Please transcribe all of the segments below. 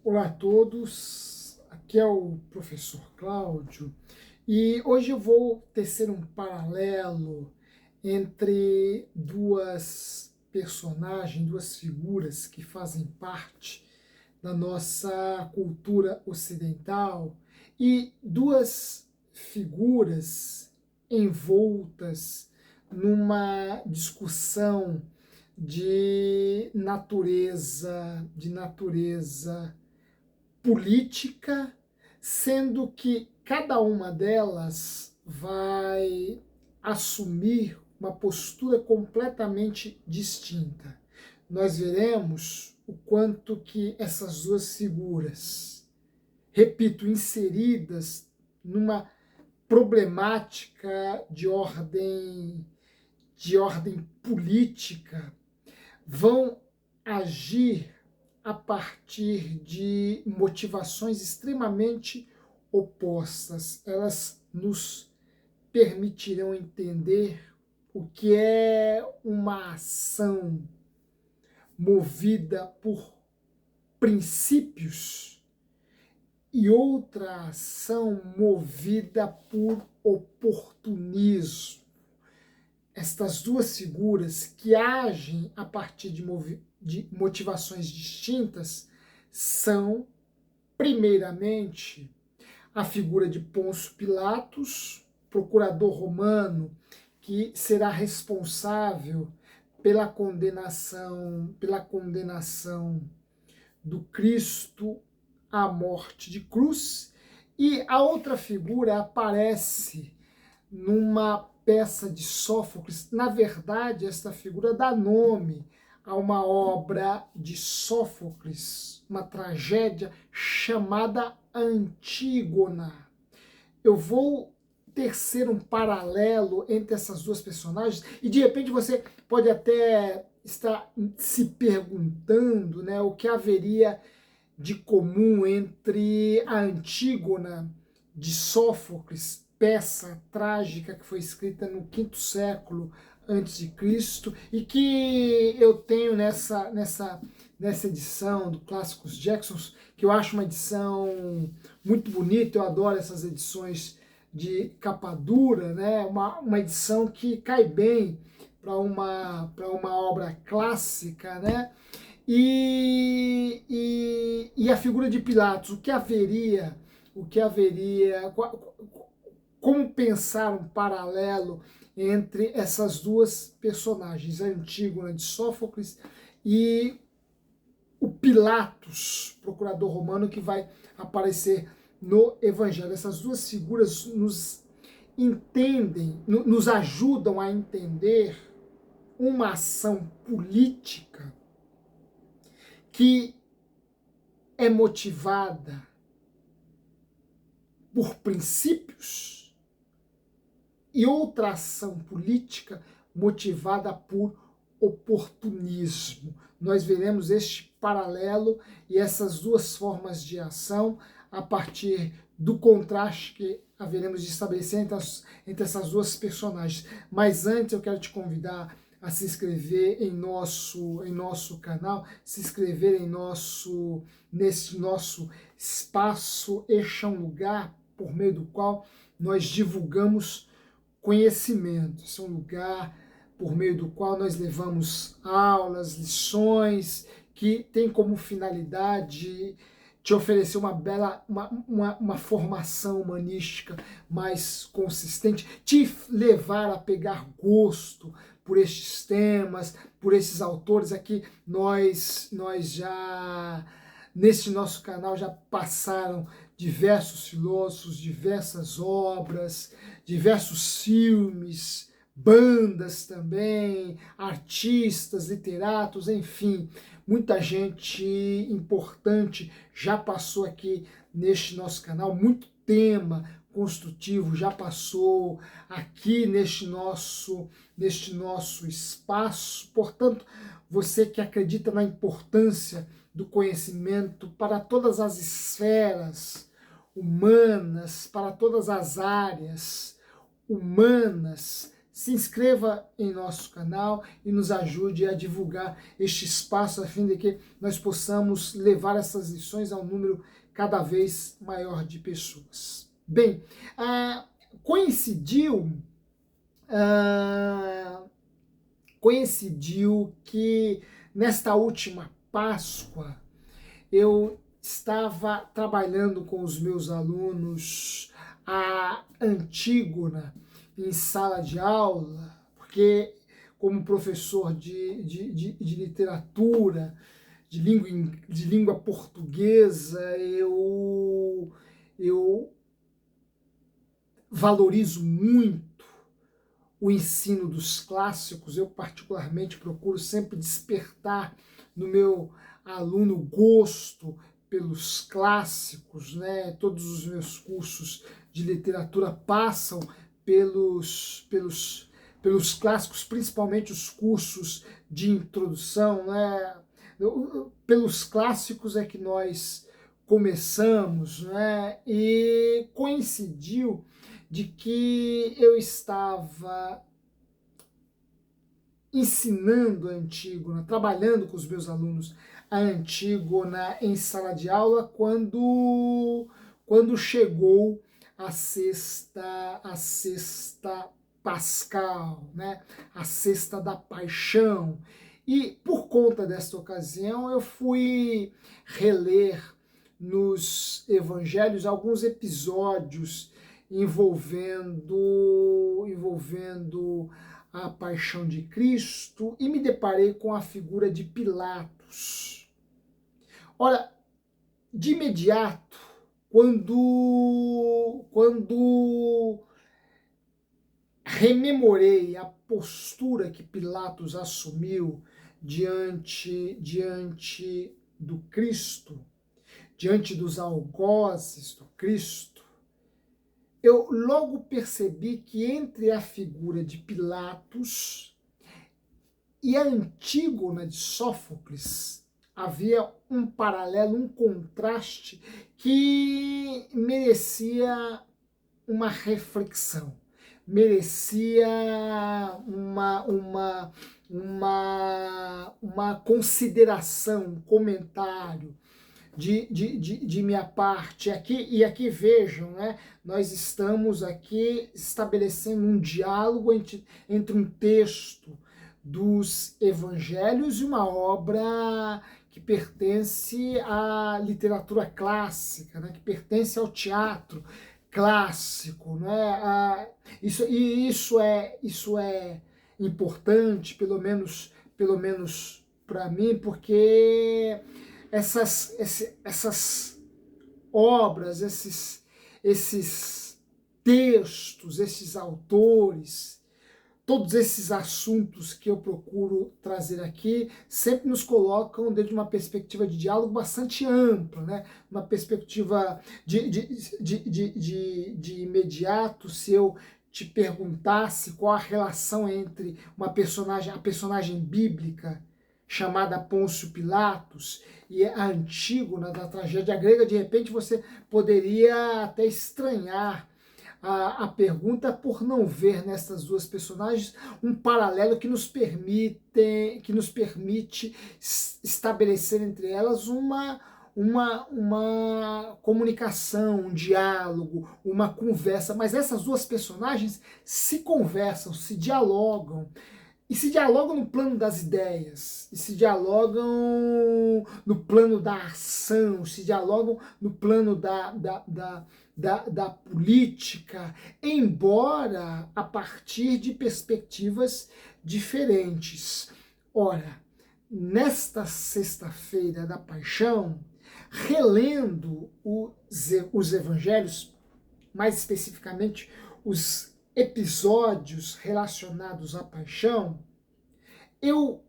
Olá a todos, aqui é o professor Cláudio e hoje eu vou tecer um paralelo entre duas personagens, duas figuras que fazem parte da nossa cultura ocidental e duas figuras envoltas numa discussão de natureza política, sendo que cada uma delas vai assumir uma postura completamente distinta. Nós veremos o quanto que essas duas figuras, repito, inseridas numa problemática de ordem política, vão agir a partir de motivações extremamente opostas. Elas nos permitirão entender o que é uma ação movida por princípios e outra ação movida por oportunismo. Estas duas figuras que agem a partir de motivações distintas são, primeiramente, a figura de Pôncio Pilatos, procurador romano, que será responsável pela condenação do Cristo à morte de cruz, e a outra figura aparece numa peça de Sófocles. Na verdade, esta figura dá nome a uma obra de Sófocles, uma tragédia chamada Antígona. Eu vou tecer um paralelo entre essas duas personagens e de repente você pode até estar se perguntando, né, o que haveria de comum entre a Antígona de Sófocles, peça trágica que foi escrita no quinto século antes de Cristo e que eu tenho nessa edição do Clássicos Jacksons, que eu acho uma edição muito bonita. Eu adoro essas edições de capa dura, né? Uma edição que cai bem para uma obra clássica, né? E a figura de Pilatos, como pensar um paralelo entre essas duas personagens, a Antígona de Sófocles e o Pilatos, procurador romano, que vai aparecer no Evangelho. Essas duas figuras nos ajudam a entender uma ação política que é motivada por princípios e outra ação política motivada por oportunismo. Nós veremos este paralelo e essas duas formas de ação a partir do contraste que haveremos de estabelecer entre essas duas personagens. Mas antes eu quero te convidar a se inscrever em nosso canal, se inscrever nesse nosso espaço. Este é um lugar por meio do qual nós divulgamos conhecimento. Esse é um lugar por meio do qual nós levamos aulas, lições, que tem como finalidade te oferecer uma formação humanística mais consistente, te levar a pegar gosto por estes temas, por esses autores. Aqui nós já, neste nosso canal, já passaram diversos filósofos, diversas obras, diversos filmes, bandas também, artistas, literatos, enfim, muita gente importante já passou aqui neste nosso canal, muito tema construtivo já passou aqui neste nosso espaço. Portanto, você que acredita na importância do conhecimento para todas as esferas humanas, para todas as áreas humanas, se inscreva em nosso canal e nos ajude a divulgar este espaço a fim de que nós possamos levar essas lições a um número cada vez maior de pessoas. Bem, coincidiu que nesta última Páscoa eu estava trabalhando com os meus alunos a Antígona em sala de aula, porque como professor de literatura, de língua portuguesa, eu valorizo muito o ensino dos clássicos. Eu particularmente procuro sempre despertar no meu aluno gosto pelos clássicos, né? Todos os meus cursos de literatura passam pelos clássicos, principalmente os cursos de introdução, né? Pelos clássicos é que nós começamos, né? E coincidiu de que eu estava ensinando a Antígona, trabalhando com os meus alunos a Antígona em sala de aula, quando chegou a sexta pascal, né? A sexta da paixão. E por conta desta ocasião eu fui reler nos evangelhos alguns episódios envolvendo a paixão de Cristo e me deparei com a figura de Pilatos. Ora, de imediato, quando rememorei a postura que Pilatos assumiu diante do Cristo, diante dos algozes do Cristo, eu logo percebi que entre a figura de Pilatos e a Antígona de Sófocles havia um paralelo, um contraste que merecia uma reflexão, merecia uma consideração, um comentário de minha parte. Aqui vejam, né, nós estamos aqui estabelecendo um diálogo entre um texto dos evangelhos e uma obra que pertence à literatura clássica, né, que pertence ao teatro clássico, né? Isso é importante, pelo menos para mim, porque essas obras, esses textos, esses autores, todos esses assuntos que eu procuro trazer aqui sempre nos colocam dentro de uma perspectiva de diálogo bastante ampla, né? Uma perspectiva de imediato. Se eu te perguntasse qual a relação entre a personagem bíblica chamada Pôncio Pilatos e a Antígona da tragédia grega, de repente você poderia até estranhar a pergunta por não ver nessas duas personagens um paralelo que nos permite estabelecer entre elas uma comunicação, um diálogo, uma conversa. Mas essas duas personagens se conversam, se dialogam. E se dialogam no plano das ideias, e se dialogam no plano da ação, se dialogam no plano da política, embora a partir de perspectivas diferentes. Ora, nesta sexta-feira da paixão, relendo os evangelhos, mais especificamente os episódios relacionados à paixão, eu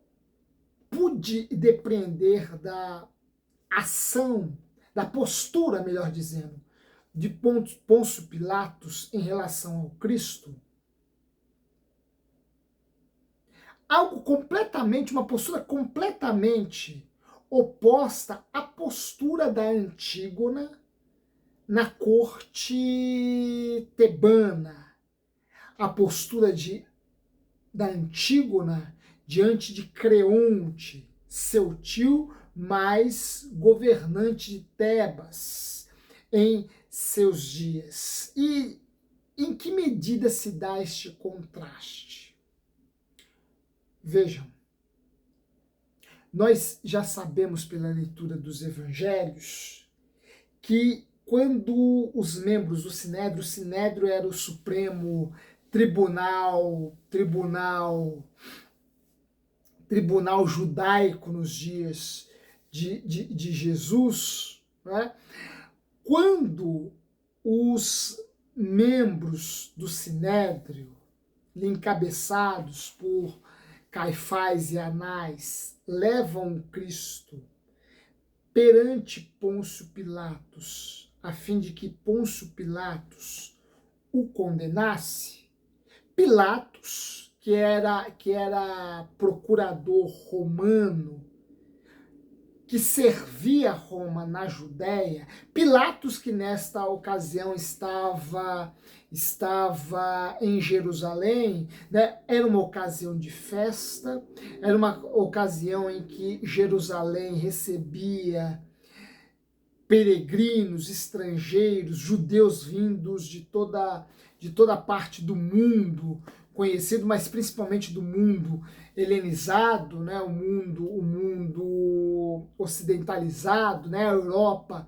pude depreender da ação, da postura, melhor dizendo, de Pôncio Pilatos em relação ao Cristo, uma postura completamente oposta à postura da Antígona na corte tebana, a postura de da Antígona diante de Creonte, seu tio, mais governante de Tebas em seus dias. E em que medida se dá este contraste? Vejam, nós já sabemos pela leitura dos evangelhos que quando os membros do Sinédrio, o Sinédrio era o supremo tribunal judaico nos dias de Jesus, né? Quando os membros do Sinédrio, encabeçados por Caifás e Anás, levam Cristo perante Pôncio Pilatos, a fim de que Pôncio Pilatos o condenasse, Pilatos, que era procurador romano, que servia Roma na Judéia, Pilatos, que nesta ocasião estava em Jerusalém, né? Era uma ocasião de festa, era uma ocasião em que Jerusalém recebia peregrinos, estrangeiros, judeus vindos de toda parte do mundo conhecido, mas principalmente do mundo helenizado, né, o mundo ocidentalizado, né, a Europa,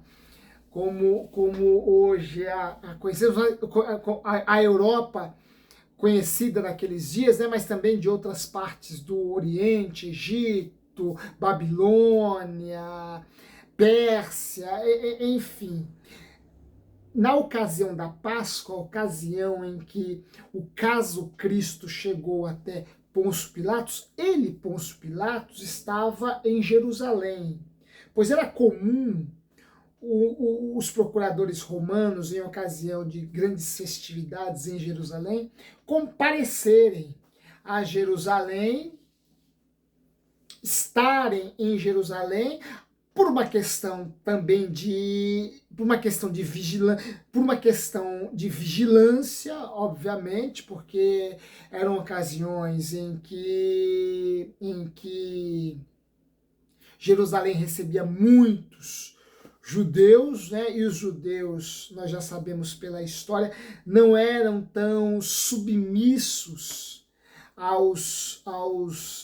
como hoje conhecemos a Europa conhecida naqueles dias, né, mas também de outras partes do Oriente, Egito, Babilônia, Pérsia, enfim. Na ocasião da Páscoa, a ocasião em que o caso Cristo chegou até Pôncio Pilatos, Pôncio Pilatos, estava em Jerusalém, pois era comum os procuradores romanos, em ocasião de grandes festividades em Jerusalém, comparecerem a Jerusalém, estarem em Jerusalém, por uma questão também por uma questão de vigilância, obviamente, porque eram ocasiões em que Jerusalém recebia muitos judeus, né? E os judeus, nós já sabemos pela história, não eram tão submissos aos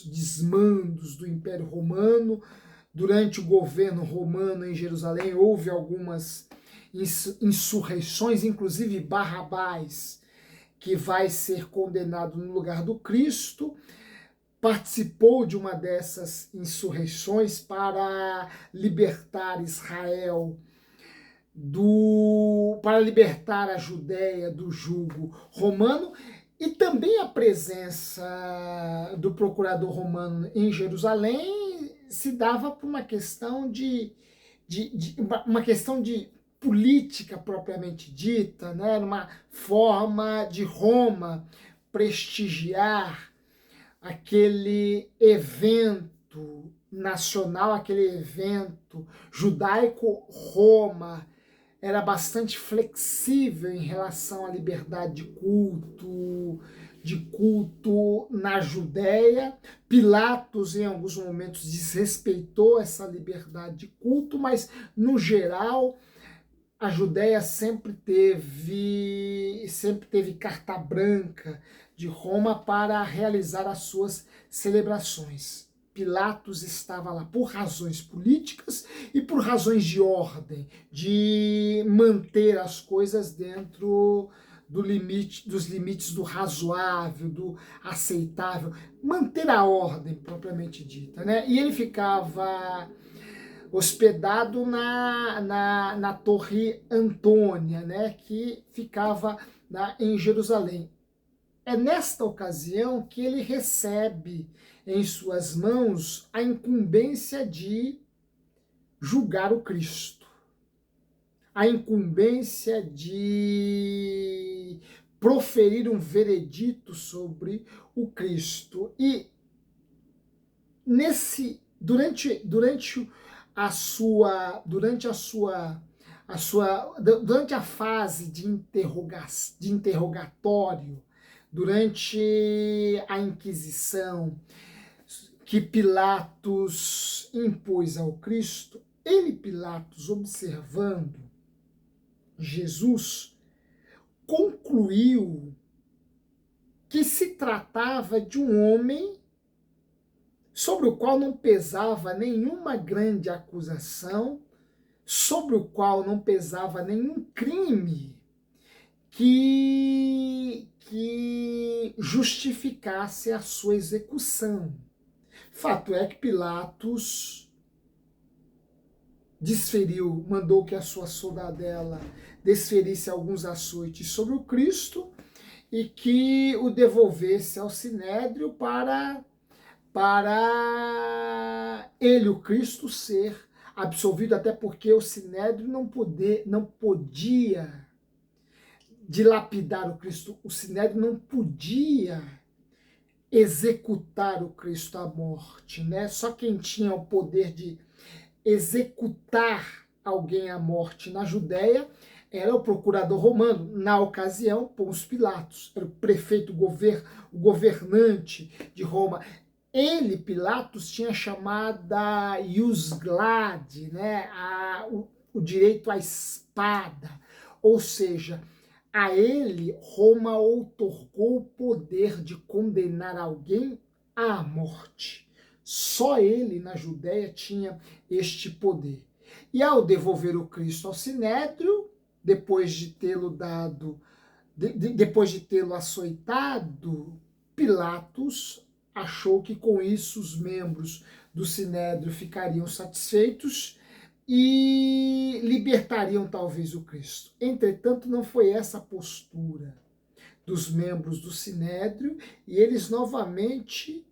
desmandos do Império Romano. Durante o governo romano em Jerusalém, houve algumas insurreições, inclusive Barrabás, que vai ser condenado no lugar do Cristo, participou de uma dessas insurreições para libertar Israel para libertar a Judéia do jugo romano, e também a presença do procurador romano em Jerusalém se dava por uma questão uma questão de política propriamente dita, né? Era uma forma de Roma prestigiar aquele evento nacional, aquele evento judaico. Roma era bastante flexível em relação à liberdade de culto na Judéia. Pilatos, em alguns momentos, desrespeitou essa liberdade de culto, mas, no geral, a Judéia sempre teve carta branca de Roma para realizar as suas celebrações. Pilatos estava lá por razões políticas e por razões de ordem, de manter as coisas dentro dos limites do razoável, do aceitável, manter a ordem propriamente dita, né? E ele ficava hospedado na Torre Antônia, né? Que ficava em Jerusalém. É nesta ocasião que ele recebe em suas mãos a incumbência de julgar o Cristo, a incumbência de proferir um veredito sobre o Cristo. E durante a fase de interrogatório durante a Inquisição, que Pilatos impôs ao Cristo, ele, Pilatos, observando Jesus, concluiu que se tratava de um homem sobre o qual não pesava nenhuma grande acusação, sobre o qual não pesava nenhum crime que justificasse a sua execução. Fato é que Pilatos mandou que a sua soldadela desferisse alguns açoites sobre o Cristo e que o devolvesse ao Sinédrio para ele, o Cristo, ser absolvido, até porque o Sinédrio não podia dilapidar o Cristo, o Sinédrio não podia executar o Cristo à morte, né? Só quem tinha o poder de executar alguém à morte na Judéia era o procurador romano, na ocasião, Pôncio Pilatos, era o prefeito, o governante de Roma. Ele, Pilatos, tinha chamada ius gladi, né? O direito à espada, ou seja, a ele Roma outorgou o poder de condenar alguém à morte. Só ele na Judéia tinha este poder. E ao devolver o Cristo ao Sinédrio, depois de tê-lo depois de tê-lo açoitado, Pilatos achou que com isso os membros do Sinédrio ficariam satisfeitos e libertariam talvez o Cristo. Entretanto, não foi essa a postura dos membros do Sinédrio, e eles novamente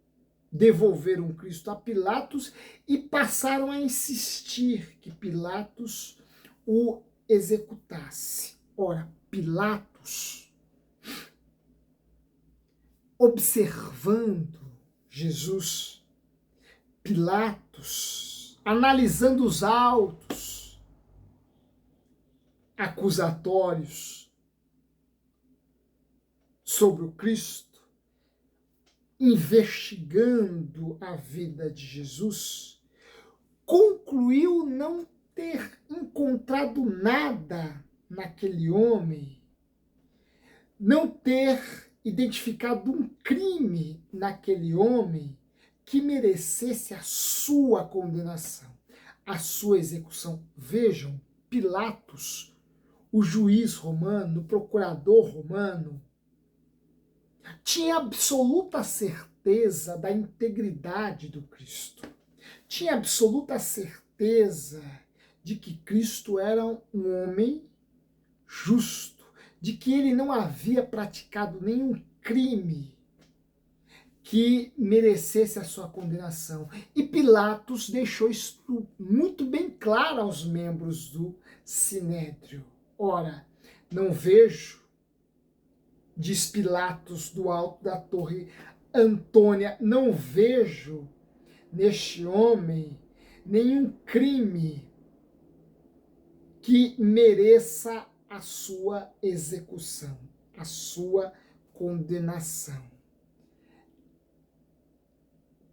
devolveram Cristo a Pilatos e passaram a insistir que Pilatos o executasse. Ora, Pilatos, observando Jesus, Pilatos, analisando os autos acusatórios sobre o Cristo, investigando a vida de Jesus, concluiu não ter encontrado nada naquele homem, não ter identificado um crime naquele homem que merecesse a sua condenação, a sua execução. Vejam, Pilatos, o juiz romano, o procurador romano, tinha absoluta certeza da integridade do Cristo. Tinha absoluta certeza de que Cristo era um homem justo, de que ele não havia praticado nenhum crime que merecesse a sua condenação. E Pilatos deixou isso muito bem claro aos membros do Sinédrio. Ora, não vejo, diz Pilatos do alto da torre Antônia, não vejo neste homem nenhum crime que mereça a sua execução, a sua condenação.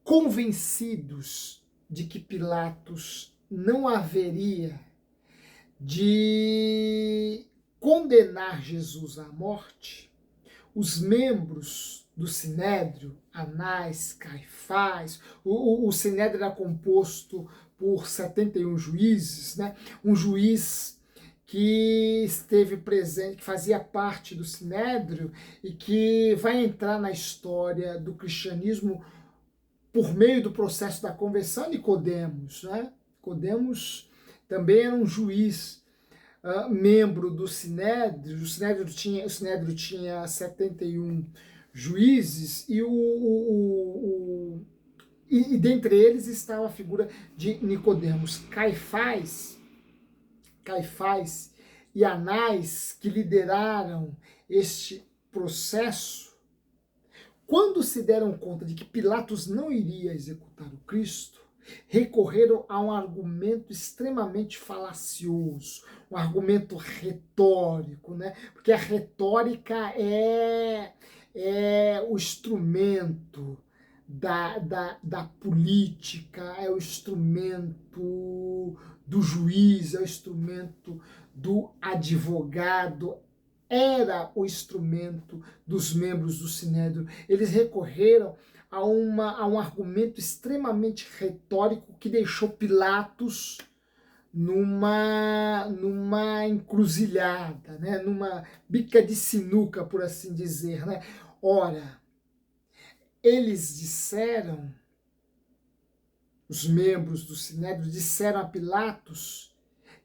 Convencidos de que Pilatos não haveria de condenar Jesus à morte, os membros do Sinédrio, Anás, Caifás, o Sinédrio era composto por 71 juízes, né? Um juiz que esteve presente, que fazia parte do Sinédrio e que vai entrar na história do cristianismo por meio do processo da conversão, Nicodemos, né? Nicodemos também era um juiz, membro do Sinédrio. O Sinédrio tinha 71 juízes e dentre eles estava a figura de Nicodemos. Caifás e Anás, que lideraram este processo, quando se deram conta de que Pilatos não iria executar o Cristo, recorreram a um argumento extremamente falacioso, um argumento retórico, né? Porque a retórica é é o instrumento da política, é o instrumento do juiz, é o instrumento do advogado, era o instrumento dos membros do Sinédrio. Eles recorreram a um argumento extremamente retórico que deixou Pilatos numa encruzilhada, né? Numa bica de sinuca, por assim dizer, né? Ora, eles disseram, os membros do Sinédrio disseram a Pilatos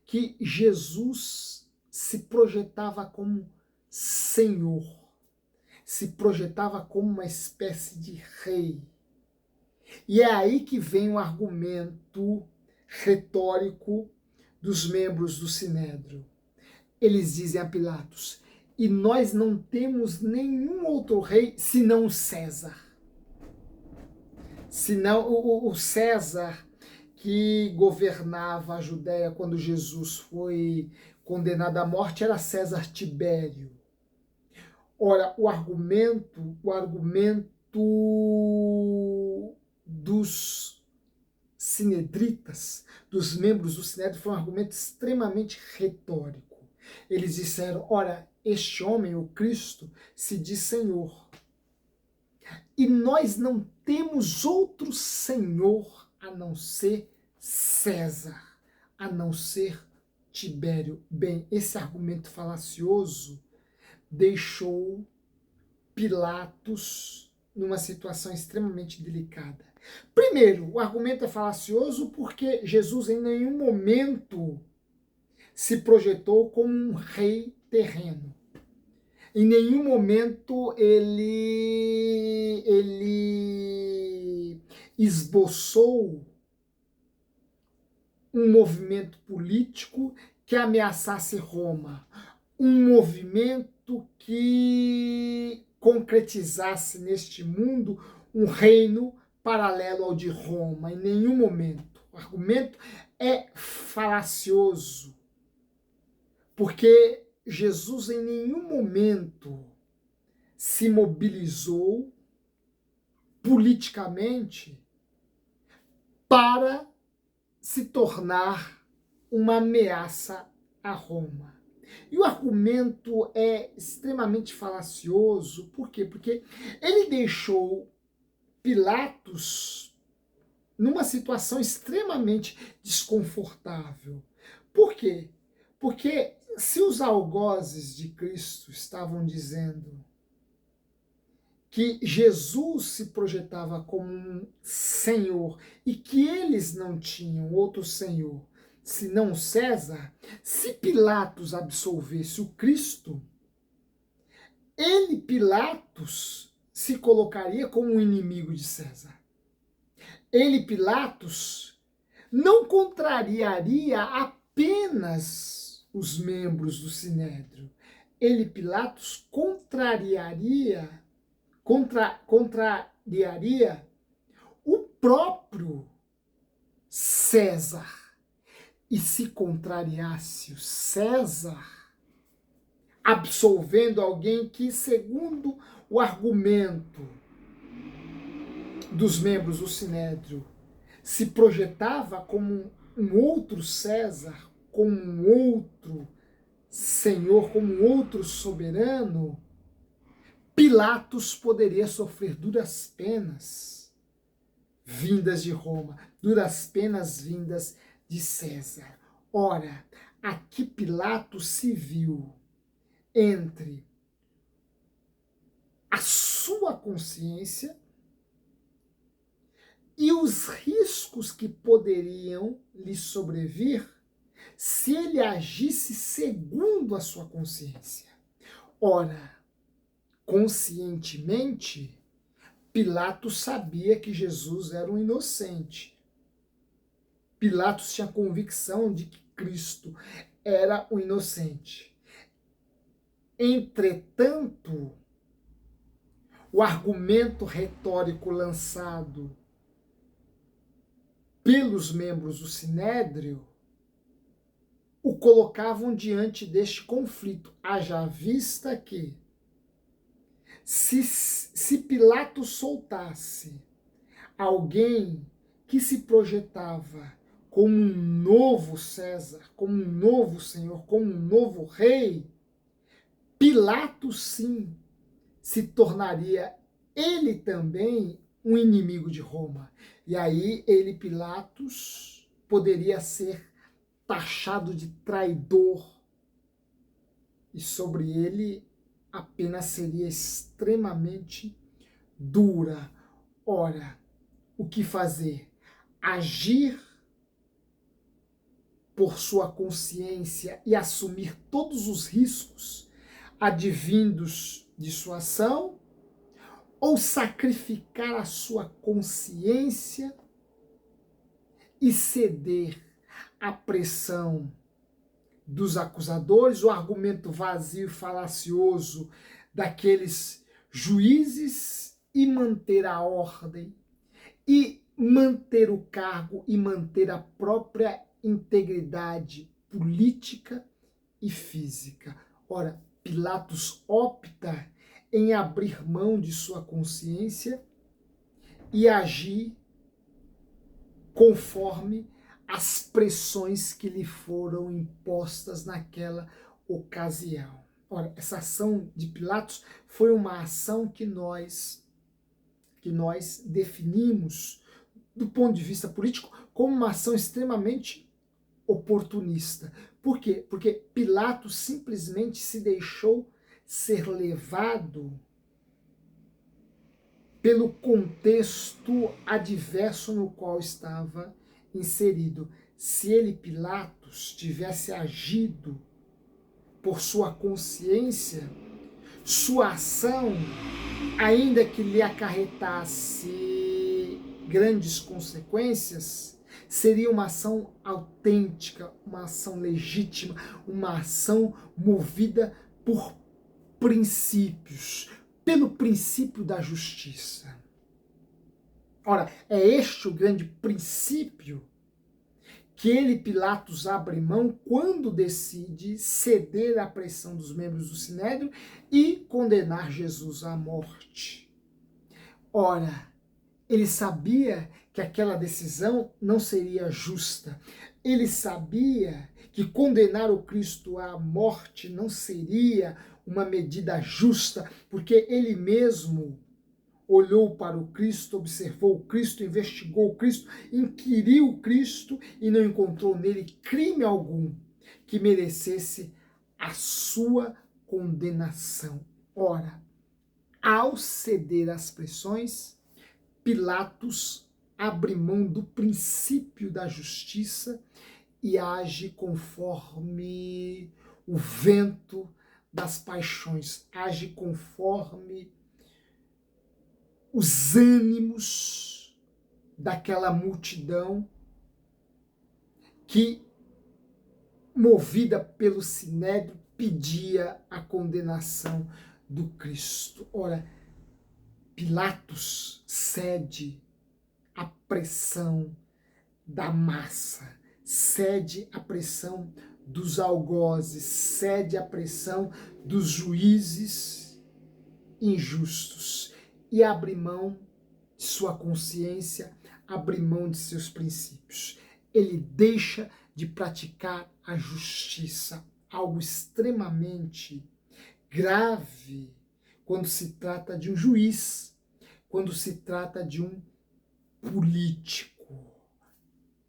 que Jesus se projetava como Senhor, se projetava como uma espécie de rei. E é aí que vem o argumento retórico dos membros do Sinédrio. Eles dizem a Pilatos: e nós não temos nenhum outro rei senão César. Senão o César que governava a Judéia quando Jesus foi condenado à morte era César Tibério. Ora, o argumento dos sinedritas, dos membros do Sinédrio, foi um argumento extremamente retórico. Eles disseram: ora, este homem, o Cristo, se diz Senhor. E nós não temos outro Senhor a não ser César, a não ser Tibério. Bem, esse argumento falacioso deixou Pilatos numa situação extremamente delicada. Primeiro, o argumento é falacioso porque Jesus em nenhum momento se projetou como um rei terreno. Em nenhum momento ele esboçou um movimento político que ameaçasse Roma, um movimento que concretizasse neste mundo um reino paralelo ao de Roma. Em nenhum momento. O argumento é falacioso, porque Jesus em nenhum momento se mobilizou politicamente para se tornar uma ameaça a Roma. E o argumento é extremamente falacioso, por quê? Porque ele deixou Pilatos numa situação extremamente desconfortável. Por quê? Porque se os algozes de Cristo estavam dizendo que Jesus se projetava como um Senhor e que eles não tinham outro Senhor senão César, se Pilatos absolvesse o Cristo, ele, Pilatos, se colocaria como um inimigo de César. Ele, Pilatos, não contrariaria apenas os membros do Sinédrio. Ele, Pilatos, contrariaria o próprio César. E se contrariasse o César, absolvendo alguém que, segundo o argumento dos membros do Sinédrio, se projetava como um outro César, como um outro senhor, como um outro soberano, Pilatos poderia sofrer duras penas vindas de Roma, duras penas vindas de César. Ora, aqui Pilatos se viu entre a sua consciência e os riscos que poderiam lhe sobrevir se ele agisse segundo a sua consciência. Ora, conscientemente, Pilatos sabia que Jesus era um inocente. Pilatos tinha convicção de que Cristo era um inocente. Entretanto, o argumento retórico lançado pelos membros do Sinédrio o colocavam diante deste conflito, haja vista que, Se Pilatos soltasse alguém que se projetava como um novo César, como um novo Senhor, como um novo rei, Pilatos sim se tornaria ele também um inimigo de Roma. E aí ele, Pilatos, poderia ser taxado de traidor, e sobre ele a pena seria extremamente dura. Ora, o que fazer? Agir por sua consciência e assumir todos os riscos advindos de sua ação, ou sacrificar a sua consciência e ceder à pressão dos acusadores, o argumento vazio e falacioso daqueles juízes, e manter a ordem, e manter o cargo, e manter a própria integridade política e física. Ora, Pilatos opta em abrir mão de sua consciência e agir conforme as pressões que lhe foram impostas naquela ocasião. Ora, essa ação de Pilatos foi uma ação que nós definimos, do ponto de vista político, como uma ação extremamente oportunista. Por quê? Porque Pilatos simplesmente se deixou ser levado pelo contexto adverso no qual estava inserido. Se ele, Pilatos, tivesse agido por sua consciência, sua ação, ainda que lhe acarretasse grandes consequências, seria uma ação autêntica, uma ação legítima, uma ação movida por princípios, pelo princípio da justiça. Ora, é este o grande princípio que ele, Pilatos, abre mão quando decide ceder à pressão dos membros do Sinédrio e condenar Jesus à morte. Ora, ele sabia que aquela decisão não seria justa. Ele sabia que condenar o Cristo à morte não seria uma medida justa, porque ele mesmo olhou para o Cristo, observou o Cristo, investigou o Cristo, inquiriu o Cristo e não encontrou nele crime algum que merecesse a sua condenação. Ora, ao ceder às pressões, Pilatos abre mão do princípio da justiça e age conforme o vento das paixões, age conforme os ânimos daquela multidão que, movida pelo Sinédrio, pedia a condenação do Cristo. Ora, Pilatos cede à pressão da massa, cede à pressão dos algozes, cede à pressão dos juízes injustos e abre mão de sua consciência, abre mão de seus princípios. Ele deixa de praticar a justiça, algo extremamente grave quando se trata de um juiz, quando se trata de um político.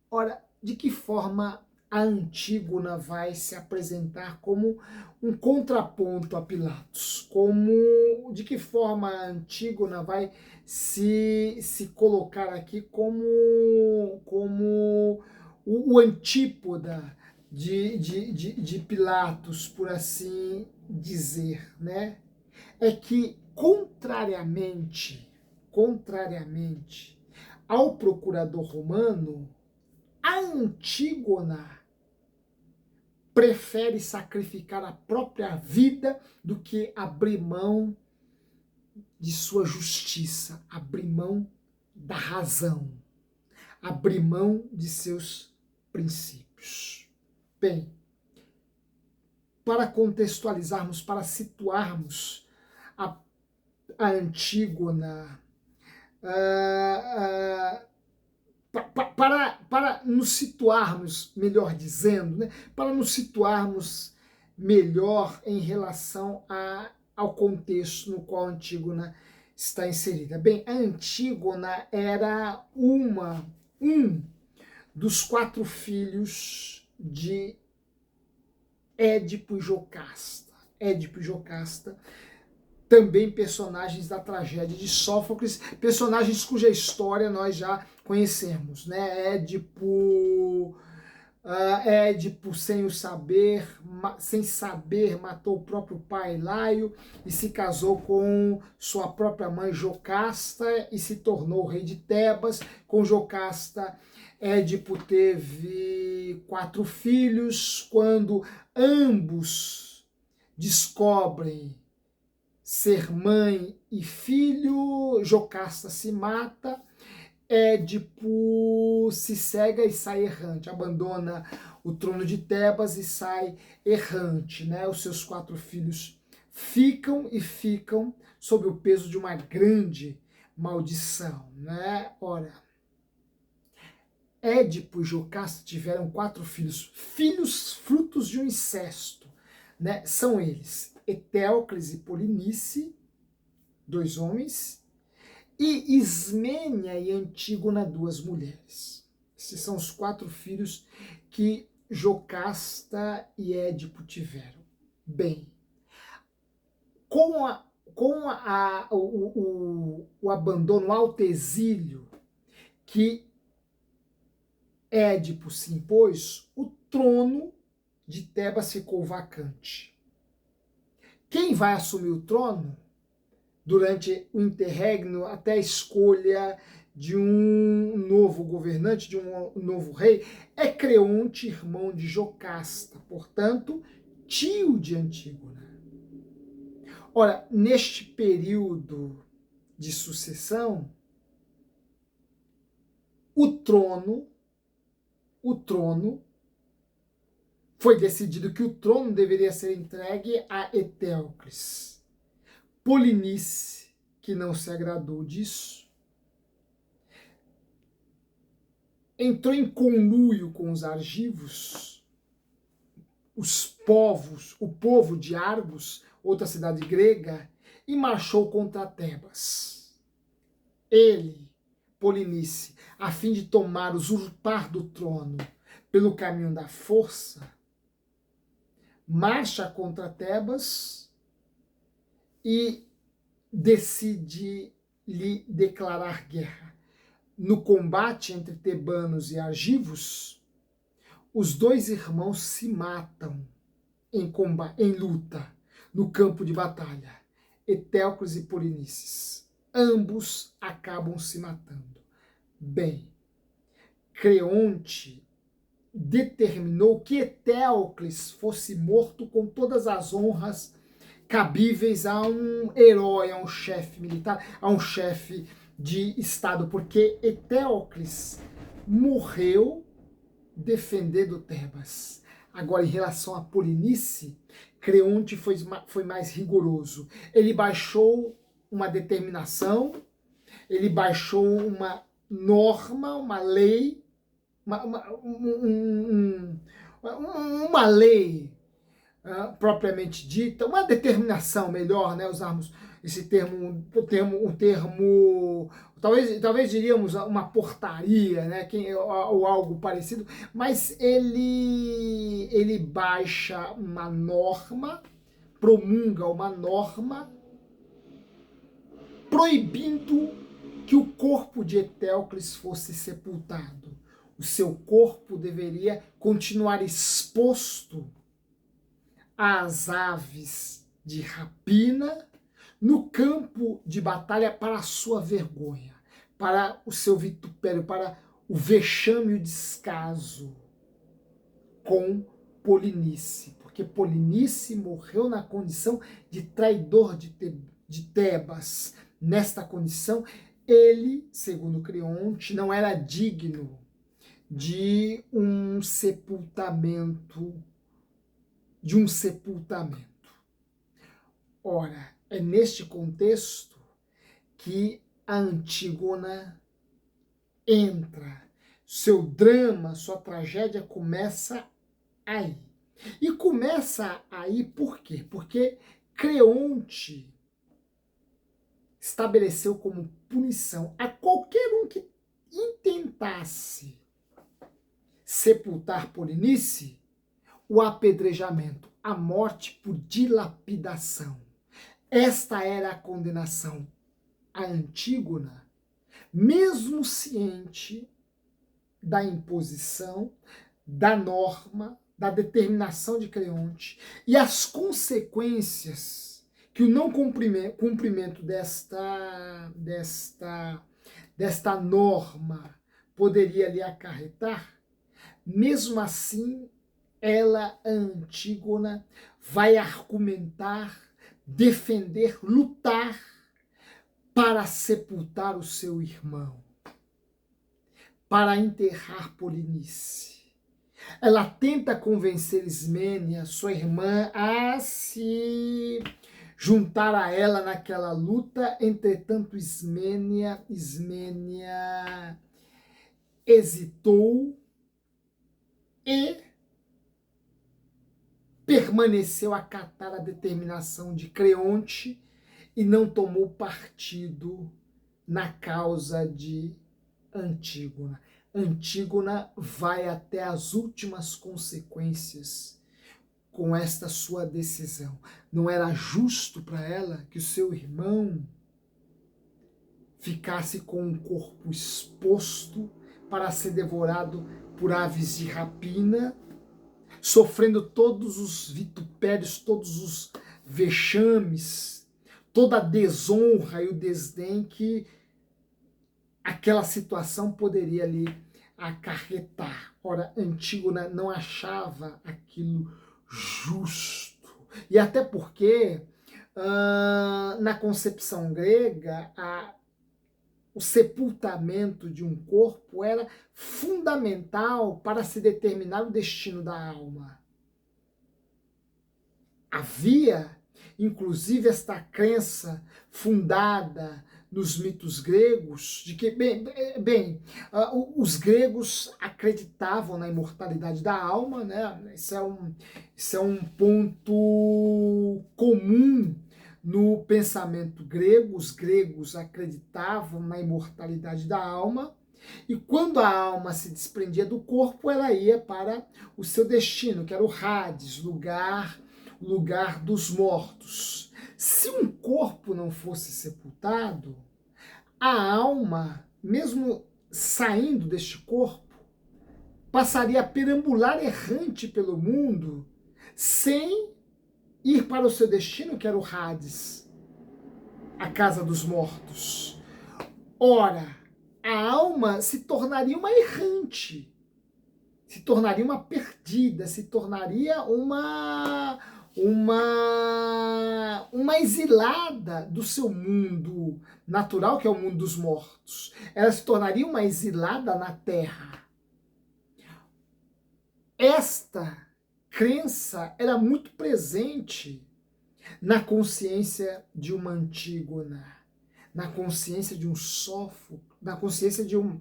Ora, de que forma a Antígona vai se apresentar como um contraponto a Pilatos? De que forma a Antígona vai se colocar aqui como o antípoda de Pilatos, por assim dizer, né? É que, contrariamente ao procurador romano, a Antígona prefere sacrificar a própria vida do que abrir mão de sua justiça, abrir mão da razão, abrir mão de seus princípios. Bem, para contextualizarmos, para situarmos a a Antígona, para nos situarmos, melhor dizendo, né, para nos situarmos melhor em relação ao contexto no qual a Antígona está inserida. Bem, a Antígona era um dos 4 filhos de Édipo e Jocasta. Édipo e Jocasta, também personagens da tragédia de Sófocles, personagens cuja história nós já conhecemos, né? Édipo sem saber, matou o próprio pai Laio e se casou com sua própria mãe Jocasta e se tornou rei de Tebas. Com Jocasta, Édipo teve 4 filhos. Quando ambos descobrem ser mãe e filho, Jocasta se mata, Édipo se cega e sai errante, abandona o trono de Tebas e sai errante, né? Os seus 4 filhos ficam sob o peso de uma grande maldição, né? Ora, Édipo e Jocasta tiveram 4 filhos frutos de um incesto, né? São eles Etéocles e Polinice, 2 homens, e Ismênia e Antígona, 2 mulheres. Esses são os 4 filhos que Jocasta e Édipo tiveram. Bem, com o abandono, o autoexílio que Édipo se impôs, o trono de Tebas ficou vacante. Quem vai assumir o trono durante o interregno até a escolha de um novo governante, de um novo rei, é Creonte, irmão de Jocasta, portanto, tio de Antígona. Ora, neste período de sucessão, o trono foi decidido que o trono deveria ser entregue a Etéocles. Polinice, que não se agradou disso, entrou em conluio com os argivos, o povo de Argos, outra cidade grega, e marchou contra Tebas. Ele, Polinice, a fim de usurpar do trono pelo caminho da força, marcha contra Tebas e decide lhe declarar guerra. No combate entre tebanos e argivos, os 2 irmãos se matam em luta no campo de batalha, Etéocles e Polinices. Ambos acabam se matando. Bem, Creonte determinou que Etéocles fosse morto com todas as honras cabíveis a um herói, a um chefe militar, a um chefe de Estado, porque Etéocles morreu defendendo Tebas. Agora, em relação a Polinice, Creonte foi mais rigoroso. Ele baixou uma determinação, ele baixou uma norma, uma lei, uma lei propriamente dita, uma determinação, melhor, né, usarmos esse termo, talvez diríamos uma portaria, né, ou algo parecido, mas ele baixa uma norma, promulga uma norma proibindo que o corpo de Etéocles fosse sepultado. O seu corpo deveria continuar exposto às aves de rapina no campo de batalha para a sua vergonha, para o seu vitupério, para o vexame e o descaso com Polinice, porque Polinice morreu na condição de traidor de Tebas. Nesta condição, ele, segundo Creonte, não era digno de um sepultamento. Ora, é neste contexto que a Antígona entra. Seu drama, sua tragédia começa aí. E começa aí por quê? Porque Creonte estabeleceu como punição a qualquer um que intentasse sepultar Polinice o apedrejamento, a morte por dilapidação. Esta era a condenação. A Antígona, mesmo ciente da imposição, da norma, da determinação de Creonte e as consequências que o não cumprimento desta norma poderia lhe acarretar, mesmo assim, ela, a Antígona, vai argumentar, defender, lutar para sepultar o seu irmão, para enterrar Polinice. Ela tenta convencer Ismênia, sua irmã, a se juntar a ela naquela luta. Entretanto, Ismênia hesitou e permaneceu a acatar a determinação de Creonte e não tomou partido na causa de Antígona. Antígona vai até as últimas consequências com esta sua decisão. Não era justo para ela que o seu irmão ficasse com o corpo exposto para ser devorado por aves de rapina, sofrendo todos os vitupérios, todos os vexames, toda a desonra e o desdém que aquela situação poderia lhe acarretar. Ora, Antígona não achava aquilo justo. E até porque, na concepção grega, o sepultamento de um corpo era fundamental para se determinar o destino da alma. Havia, inclusive, esta crença fundada nos mitos gregos, de que, os gregos acreditavam na imortalidade da alma, né? Isso é um ponto comum no pensamento grego. Os gregos acreditavam na imortalidade da alma, e quando a alma se desprendia do corpo, ela ia para o seu destino, que era o Hades, lugar dos mortos. Se um corpo não fosse sepultado, a alma, mesmo saindo deste corpo, passaria a perambular errante pelo mundo, sem ir para o seu destino, que era o Hades, a casa dos mortos. Ora, a alma se tornaria uma errante, se tornaria uma perdida, se tornaria uma exilada do seu mundo natural, que é o mundo dos mortos. Ela se tornaria uma exilada na terra. Esta crença era muito presente na consciência de uma Antígona, na consciência de um Sófocles, na consciência de um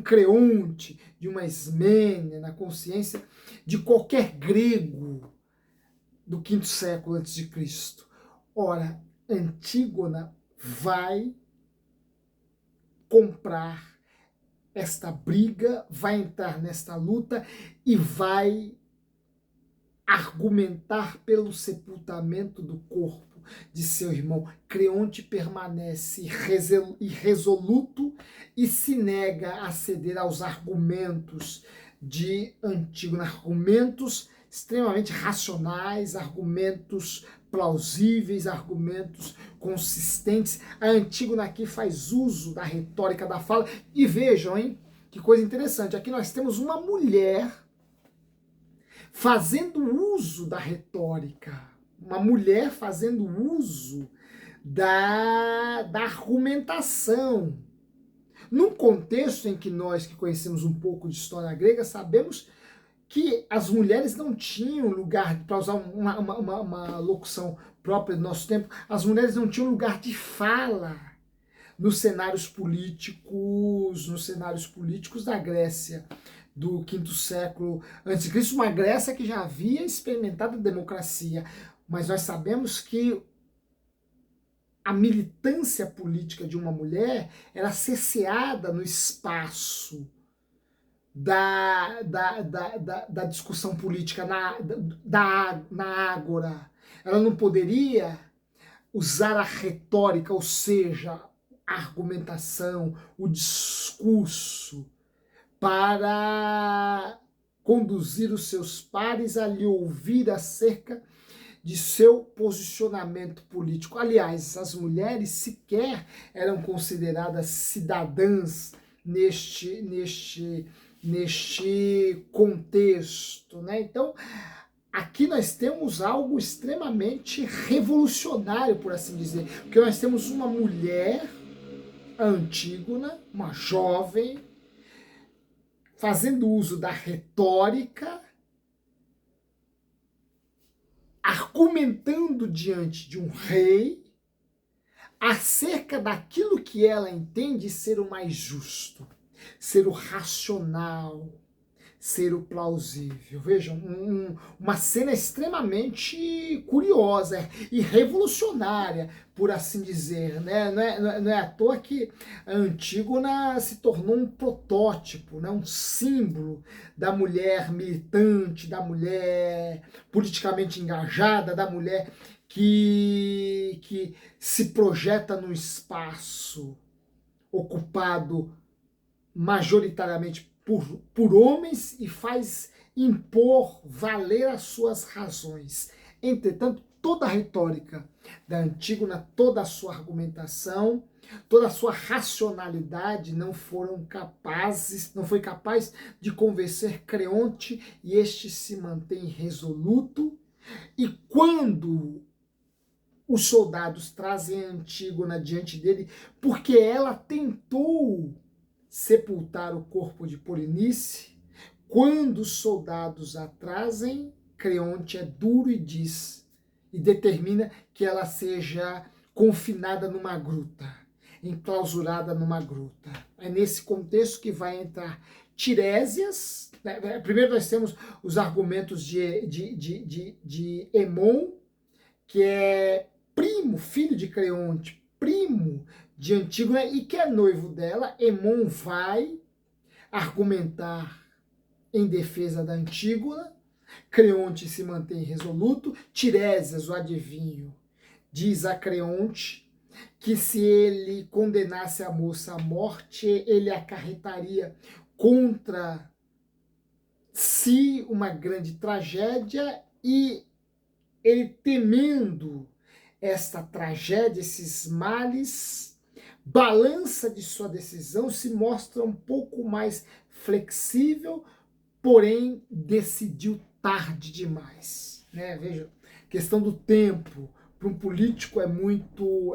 Creonte, de uma Ismênia, na consciência de qualquer grego do quinto século antes de Cristo. Ora, Antígona vai comprar esta briga, vai entrar nesta luta e vai argumentar pelo sepultamento do corpo de seu irmão. Creonte permanece irresoluto e se nega a ceder aos argumentos de Antígona, argumentos extremamente racionais, argumentos plausíveis, argumentos consistentes. A Antígona aqui faz uso da retórica da fala. E vejam, hein, que coisa interessante. Aqui nós temos uma mulher fazendo uso da retórica, uma mulher fazendo uso da argumentação. Num contexto em que nós, que conhecemos um pouco de história grega, sabemos que as mulheres não tinham lugar, para usar uma locução própria do nosso tempo, as mulheres não tinham lugar de fala nos cenários políticos da Grécia do quinto século a.C., uma Grécia que já havia experimentado a democracia, mas nós sabemos que a militância política de uma mulher era cerceada no espaço da discussão política, na ágora. Ela não poderia usar a retórica, ou seja, a argumentação, o discurso, para conduzir os seus pares a lhe ouvir acerca de seu posicionamento político. Aliás, as mulheres sequer eram consideradas cidadãs neste contexto, né? Então, aqui nós temos algo extremamente revolucionário, por assim dizer, porque nós temos uma mulher, a Antígona, uma jovem, fazendo uso da retórica, argumentando diante de um rei acerca daquilo que ela entende ser o mais justo, ser o racional, ser o plausível. Vejam, uma cena extremamente curiosa e revolucionária, por assim dizer, né? Não é à toa que a Antígona se tornou um protótipo, né? Um símbolo da mulher militante, da mulher politicamente engajada, da mulher que se projeta no espaço ocupado majoritariamente por homens e faz impor valer as suas razões. Entretanto, toda a retórica da Antígona, toda a sua argumentação, toda a sua racionalidade não foi capaz de convencer Creonte, e este se mantém resoluto. E quando os soldados trazem a Antígona diante dele, porque ela tentou sepultar o corpo de Polinice, quando os soldados a trazem, Creonte é duro e diz, e determina que ela seja confinada numa gruta, enclausurada numa gruta. É nesse contexto que vai entrar Tiresias. Primeiro nós temos os argumentos de Hemon, que é filho de Creonte, primo de Antígona e que é noivo dela. Hemon vai argumentar em defesa da Antígona. Creonte se mantém resoluto. Tiresias, o adivinho, diz a Creonte que se ele condenasse a moça à morte, ele acarretaria contra si uma grande tragédia, e ele, temendo esta tragédia, esses males, balança de sua decisão, se mostra um pouco mais flexível, porém decidiu tarde demais, né? Veja, questão do tempo para um político é muito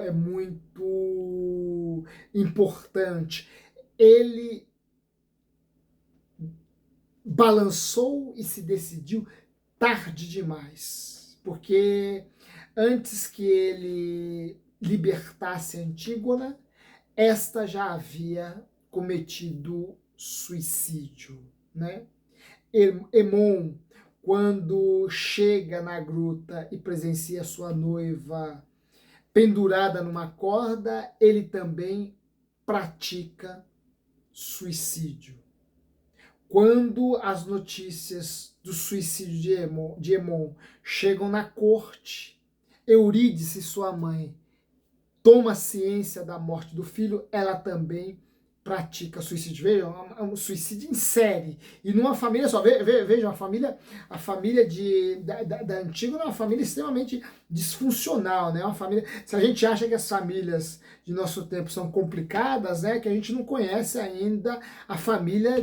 importante. Ele balançou e se decidiu tarde demais, porque antes que ele libertasse Antígona, esta já havia cometido suicídio, né? Hemon, quando chega na gruta e presencia sua noiva pendurada numa corda, ele também pratica suicídio. Quando as notícias do suicídio de Hemon chegam na corte, Eurídice, sua mãe, toma ciência da morte do filho, ela também pratica suicídio. Vejam, é um suicídio em série. E numa família só. Vejam, a família da Antígona é uma família extremamente disfuncional, né? Uma família, se a gente acha que as famílias de nosso tempo são complicadas, né? Que a gente não conhece ainda a família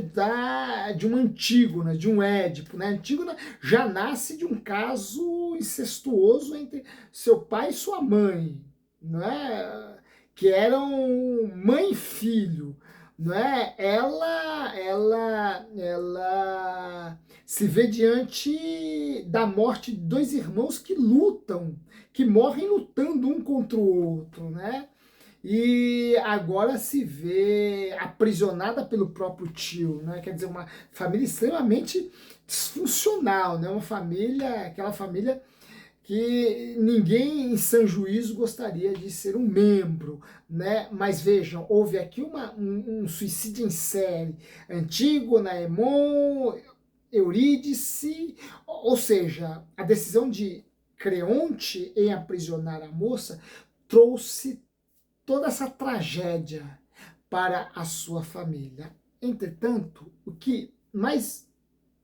de uma Antígona, de um Édipo, né? A Antígona já nasce de um caso incestuoso entre seu pai e sua mãe, não é? Que eram mãe e filho, não é? Ela se vê diante da morte de dois irmãos que lutam, que morrem lutando um contra o outro, né? e agora se vê aprisionada pelo próprio tio, né? Quer dizer, uma família extremamente disfuncional, né? Uma família, aquela família que ninguém em sã juízo gostaria de ser um membro, né? Mas vejam, houve aqui um suicídio em série. Antígona, Hemon, Eurídice, ou seja, a decisão de Creonte em aprisionar a moça trouxe toda essa tragédia para a sua família. Entretanto, o que mais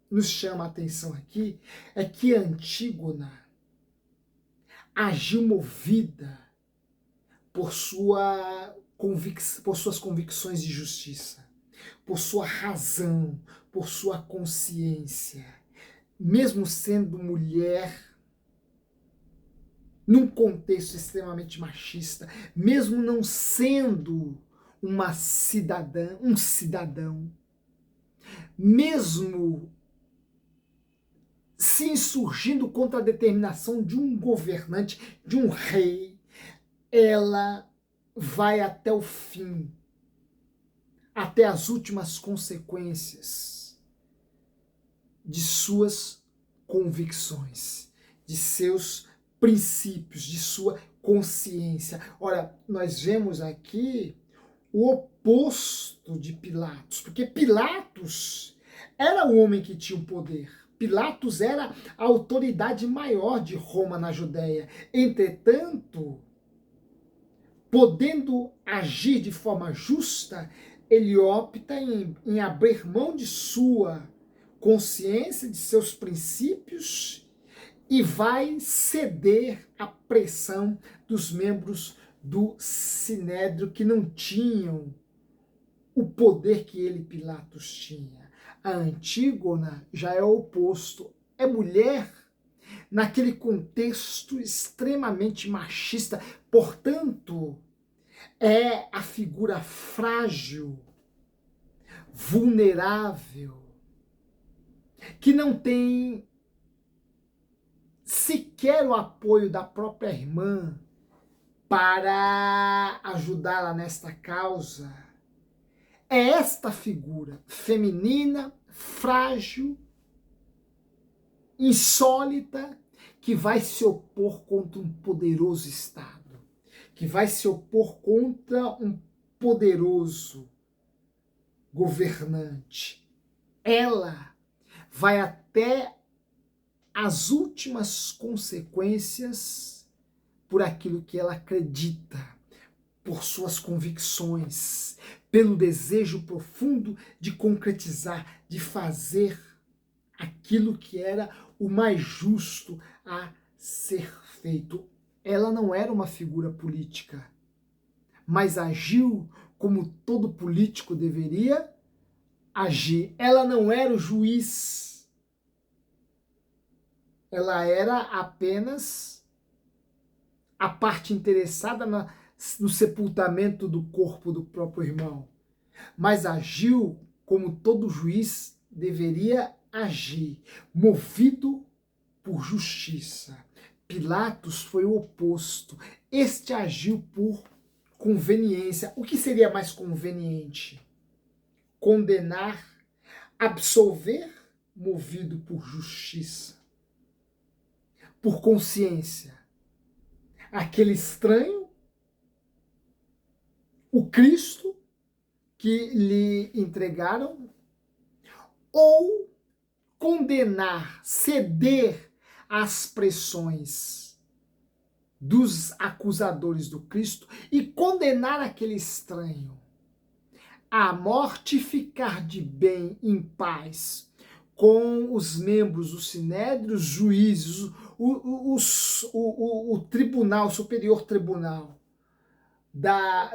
nos chama a atenção aqui é que Antígona agiu movida por, por suas convicções de justiça, por sua razão, por sua consciência. Mesmo sendo mulher, num contexto extremamente machista, mesmo não sendo uma cidadã, um cidadão, mesmo se insurgindo contra a determinação de um governante, de um rei, ela vai até o fim, até as últimas consequências de suas convicções, de seus princípios, de sua consciência. Ora, nós vemos aqui o oposto de Pilatos, porque Pilatos era o homem que tinha o poder. Pilatos era a autoridade maior de Roma na Judéia. Entretanto, podendo agir de forma justa, ele opta em abrir mão de sua consciência, de seus princípios, e vai ceder à pressão dos membros do Sinédrio que não tinham o poder que ele, Pilatos, tinha. A Antígona já é o oposto. É mulher naquele contexto extremamente machista, portanto, é a figura frágil, vulnerável, que não tem sequer o apoio da própria irmã para ajudá-la nesta causa. É esta figura feminina, frágil, insólita, que vai se opor contra um poderoso Estado, que vai se opor contra um poderoso governante. Ela vai até as últimas consequências por aquilo que ela acredita, por suas convicções, pelo desejo profundo de concretizar, de fazer aquilo que era o mais justo a ser feito. Ela não era uma figura política, mas agiu como todo político deveria agir. Ela não era o juiz, ela era apenas a parte interessada no sepultamento do corpo do próprio irmão, mas agiu como todo juiz deveria agir, movido por justiça. Pilatos foi o oposto. Este agiu por conveniência. O que seria mais conveniente? Condenar, absolver, movido por justiça, por consciência. Aquele estranho, o Cristo que lhe entregaram, ou condenar, ceder às pressões dos acusadores do Cristo e condenar aquele estranho a mortificar de bem em paz com os membros do Sinédrio, os juízes, o tribunal, o superior tribunal da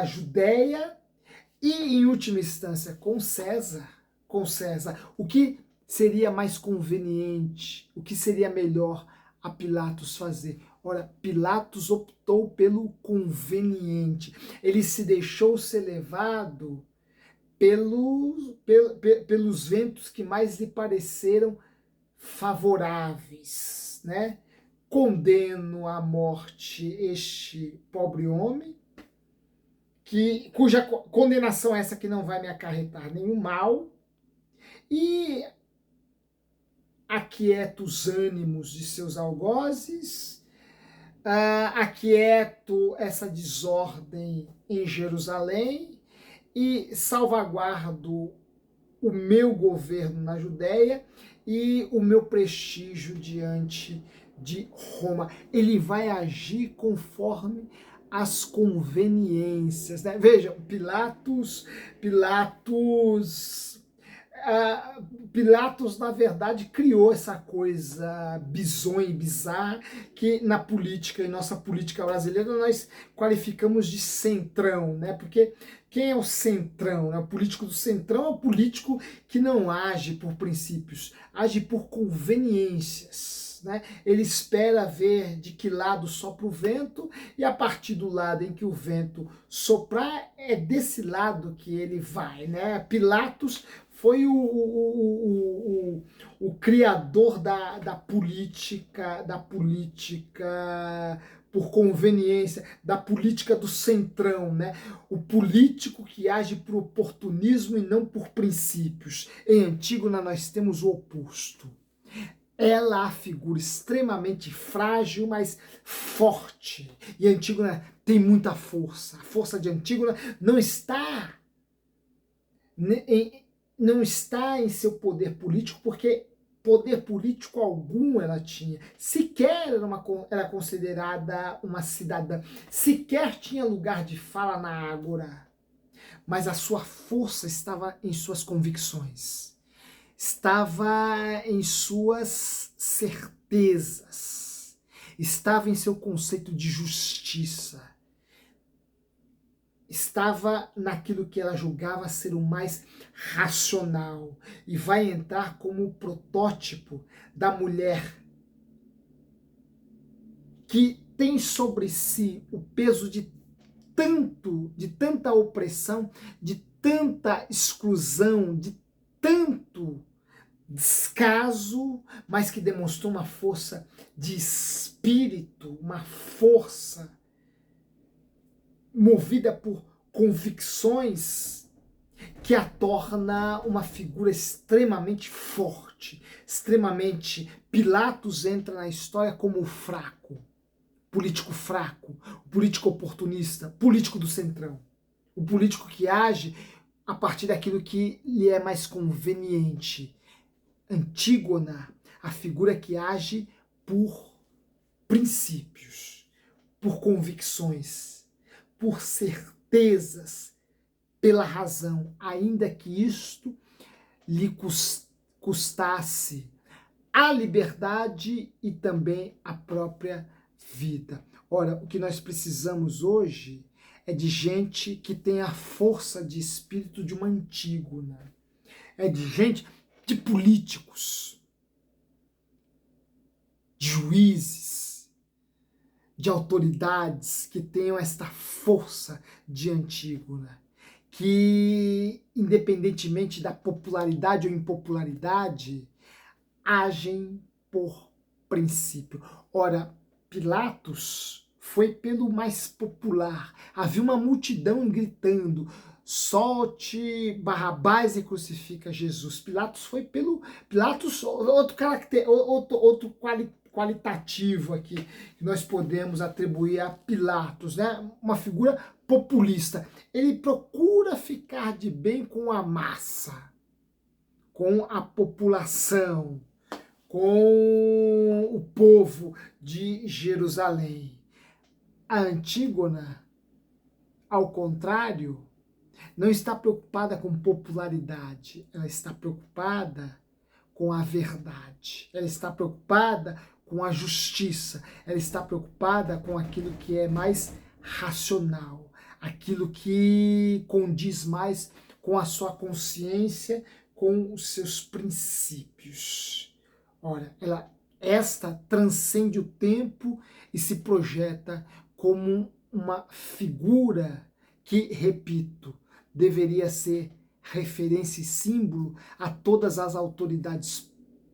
Judéia e, em última instância, com César. O que seria mais conveniente, o que seria melhor a Pilatos fazer? Ora, Pilatos optou pelo conveniente. Ele se deixou ser levado pelos ventos que mais lhe pareceram favoráveis, né? condeno à morte este pobre homem, cuja condenação é essa que não vai me acarretar nenhum mal, e aquieto os ânimos de seus algozes, aquieto essa desordem em Jerusalém e salvaguardo o meu governo na Judéia e o meu prestígio diante de Roma. Ele vai agir conforme as conveniências, né? Veja, Pilatos, na verdade, criou essa coisa bizonha e bizarra que na política, em nossa política brasileira, nós qualificamos de centrão, né? Porque quem é o centrão, né? O político do centrão é o político que não age por princípios, age por conveniências, né? Ele espera ver de que lado sopra o vento e a partir do lado em que o vento soprar, é desse lado que ele vai, né? Pilatos foi o criador da política por conveniência, da política do centrão, né? O político que age por oportunismo e não por princípios. Em Antígona nós temos o oposto. Ela é a figura extremamente frágil, mas forte. E Antígona tem muita força. A força de Antígona não está em seu poder político, porque poder político algum ela tinha. Sequer era considerada uma cidadã. Sequer tinha lugar de fala na ágora. Mas a sua força estava em suas convicções. Estava em suas certezas. Estava em seu conceito de justiça. Estava naquilo que ela julgava ser o mais racional e vai entrar como o protótipo da mulher que tem sobre si o peso de tanta opressão, de tanta exclusão, de tanto descaso, mas que demonstrou uma força de espírito, uma força movida por convicções que a torna uma figura extremamente forte, extremamente... Pilatos entra na história como o fraco, o político oportunista, político do centrão, o político que age a partir daquilo que lhe é mais conveniente. Antígona, a figura que age por princípios, por convicções, por certezas, pela razão, ainda que isto lhe custasse a liberdade e também a própria vida. Ora, o que nós precisamos hoje é de gente que tem a força de espírito de uma Antígona. É de gente, de políticos, de juízes, de autoridades que tenham esta força de Antígona, que, independentemente da popularidade ou impopularidade, agem por princípio. Ora, Pilatos foi pelo mais popular. Havia uma multidão gritando: solte Barrabás e crucifica Jesus. Pilatos foi pelo... Pilatos, outro qualitativo aqui que nós podemos atribuir a Pilatos, né? Uma figura populista. Ele procura ficar de bem com a massa, com a população, com o povo de Jerusalém. A Antígona, ao contrário, não está preocupada com popularidade, ela está preocupada com a verdade, ela está preocupada com a justiça, ela está preocupada com aquilo que é mais racional, aquilo que condiz mais com a sua consciência, com os seus princípios. Ora, esta transcende o tempo e se projeta como uma figura que, repito, deveria ser referência e símbolo a todas as autoridades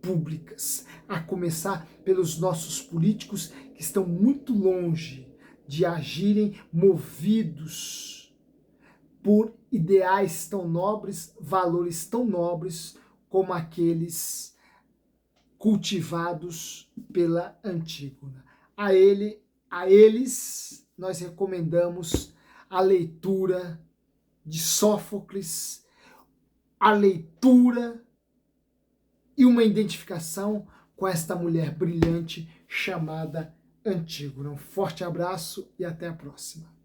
públicas, a começar pelos nossos políticos que estão muito longe de agirem movidos por ideais tão nobres, valores tão nobres como aqueles cultivados pela Antígona. A eles nós recomendamos a leitura de Sófocles, a leitura e uma identificação com esta mulher brilhante chamada Antígona. Um forte abraço e até a próxima.